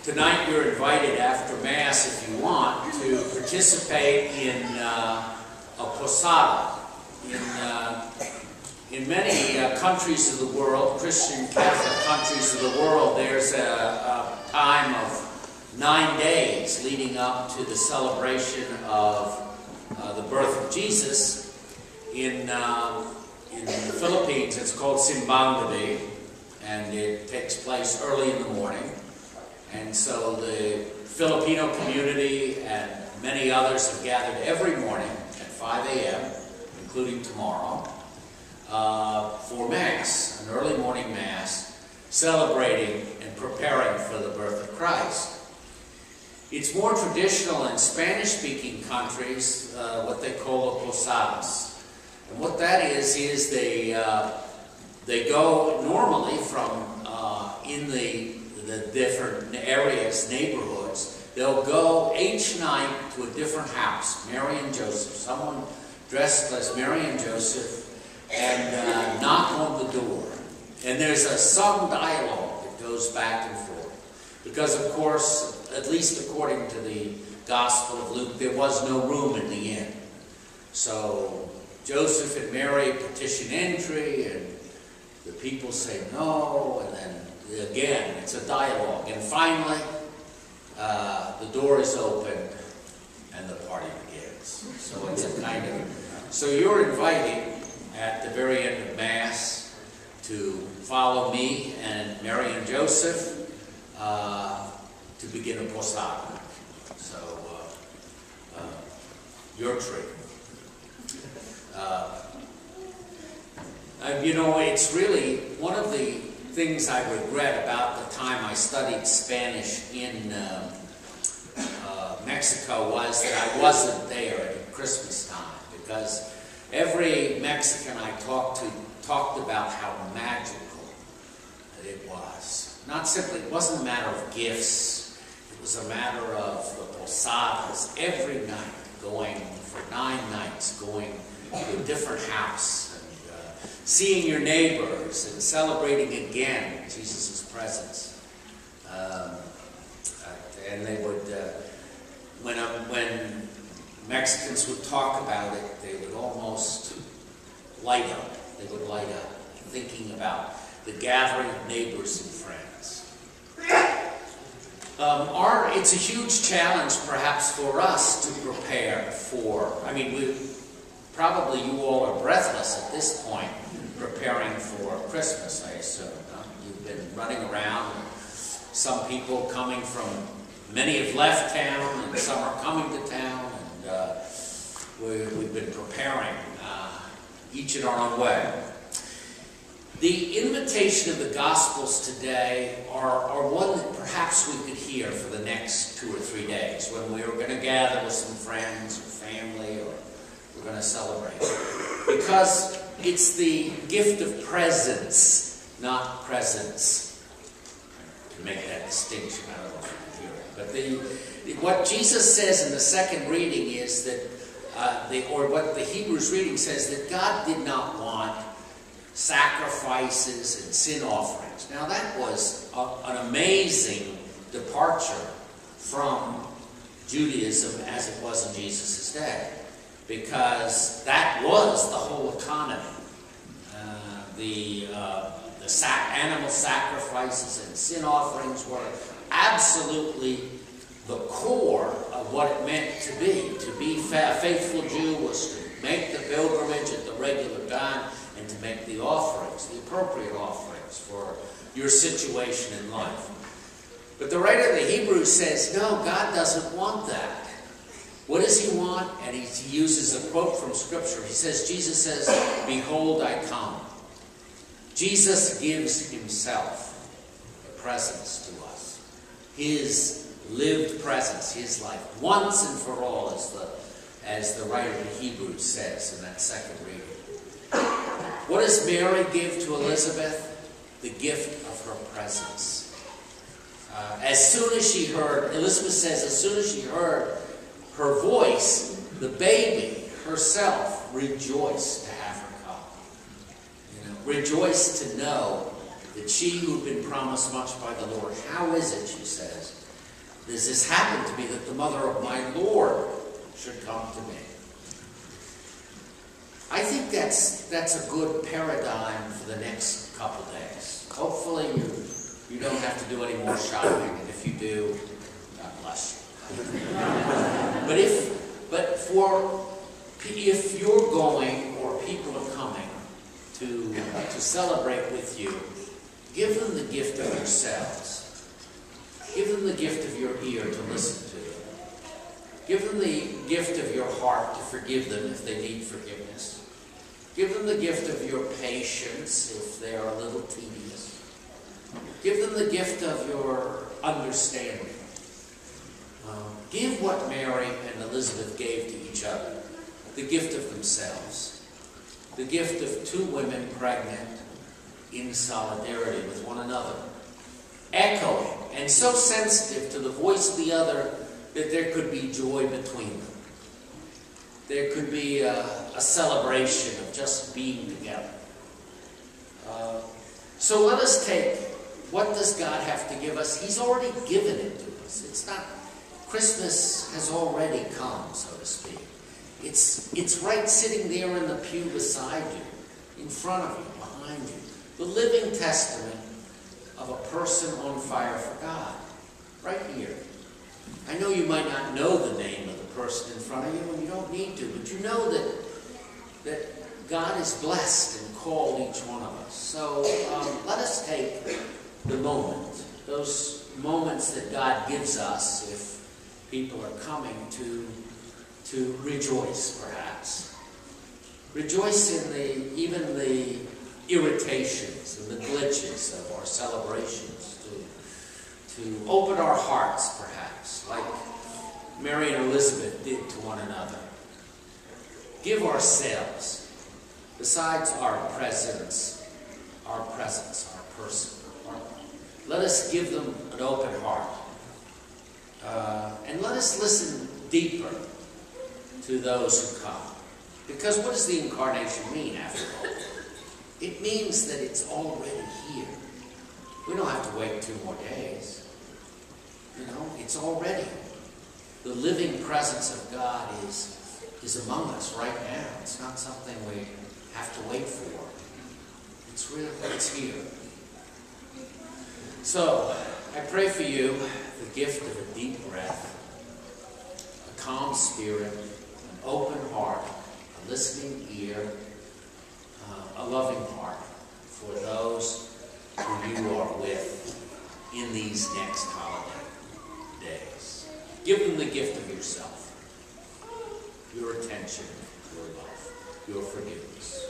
Tonight you're invited after Mass, if you want, to participate in a posada. In many countries of the world, Christian Catholic countries of the world, there's a time of 9 days leading up to the celebration of the birth of Jesus. In the Philippines, it's called Simbang Gabi, and it takes place early in the morning. And so the Filipino community and many others have gathered every morning at 5 a.m., including tomorrow, for Mass, an early morning Mass, celebrating and preparing for the birth of Christ. It's more traditional in Spanish-speaking countries, what they call posadas. And what that is they go normally from in the different areas, neighborhoods. They'll go each night to a different house, Mary and Joseph, someone dressed as Mary and Joseph, and knock on the door. And there's some dialogue that goes back and forth. Because, of course, at least according to the Gospel of Luke, there was no room in the inn. So Joseph and Mary petition entry, and the people say no, and then again, it's a dialogue. And finally, the door is opened and the party begins. So it's a kind of... So you're invited at the very end of Mass to follow me and Mary and Joseph to begin a posada. So, your treat. You know, it's really one of the things I regret about the time I studied Spanish in Mexico was that I wasn't there at Christmas time, because every Mexican I talked to talked about how magical it was. Not simply, it wasn't a matter of gifts, it was a matter of the posadas every night, going for 9 nights, going to a different house, seeing your neighbors and celebrating again Jesus' presence. And they would, when Mexicans would talk about it, they would almost light up. They would light up, thinking about the gathering of neighbors and friends. It's a huge challenge, perhaps, for us to prepare for. I mean, probably you all are breathless at this point, preparing for Christmas, I assume. You've been running around. Some people coming from, many have left town, and some are coming to town, and we've been preparing, each in our own way. The invitation of the Gospels today are one that perhaps we could hear for the next 2 or 3 days, when we are going to gather with some friends or family, or we're going to celebrate. Because it's the gift of presence, not presence. To make that distinction, I don't know if you can hear it. But what Jesus says in the second reading is that, or what the Hebrews reading says, that God did not want sacrifices and sin offerings. Now that was an amazing departure from Judaism as it was in Jesus' day, because that was the whole economy. The animal sacrifices and sin offerings were absolutely the core of what it meant to be. To be a faithful Jew was to make the pilgrimage at the regular time and to make the offerings, the appropriate offerings for your situation in life. But the writer of the Hebrews says, no, God doesn't want that. What does he want? And he uses a quote from Scripture. He says, Jesus says, behold, I come. Jesus gives himself a presence to us. His lived presence, his life, once and for all, as the writer of the Hebrews says in that second reading. What does Mary give to Elizabeth? The gift of her presence. As soon as she heard, Elizabeth says, as soon as she heard her voice, the baby herself rejoiced to have her come. Rejoiced to know that she who had been promised much by the Lord, how is it, she says, Does this happen to be that the mother of my Lord should come to me? I think that's a good paradigm for the next couple days. Hopefully you don't have to do any more shopping, and if you do, God bless you. If you're going or people are coming to celebrate with you, give them the gift of yourselves. Give them the gift of your ear to listen to them. Give them the gift of your heart to forgive them if they need forgiveness. Give them the gift of your patience if they are a little tedious. Give them the gift of your understanding. Give what Mary and Elizabeth gave to each other, the gift of themselves, the gift of two women pregnant in solidarity with one another, echoing and so sensitive to the voice of the other that there could be joy between them. There could be a celebration of just being together. So let us take, what does God have to give us? He's already given it to us. It's not, Christmas has already come, so to speak. It's right sitting there in the pew beside you, in front of you, behind you. The living testament of a person on fire for God, right here. I know you might not know the name of the person in front of you, and you don't need to, but you know that God has blessed and called each one of us. So let us take the moment, those moments that God gives us if people are coming to rejoice, perhaps. Rejoice in even the irritations and the glitches of our celebrations, to open our hearts, perhaps, like Mary and Elizabeth did to one another. Give ourselves, besides our presence, our person. Let us give them an open heart. And let us listen deeper to those who come. Because what does the incarnation mean, after all? It means that it's already here. We don't have to wait 2 more days. You know, it's already. The living presence of God is among us right now. It's not something we have to wait for. It's real, it's here. So, I pray for you the gift of a deep breath, a calm spirit, an open heart, a listening ear, a loving heart for those who you are with in these next holiday days. Give them the gift of yourself, your attention, your love, your forgiveness.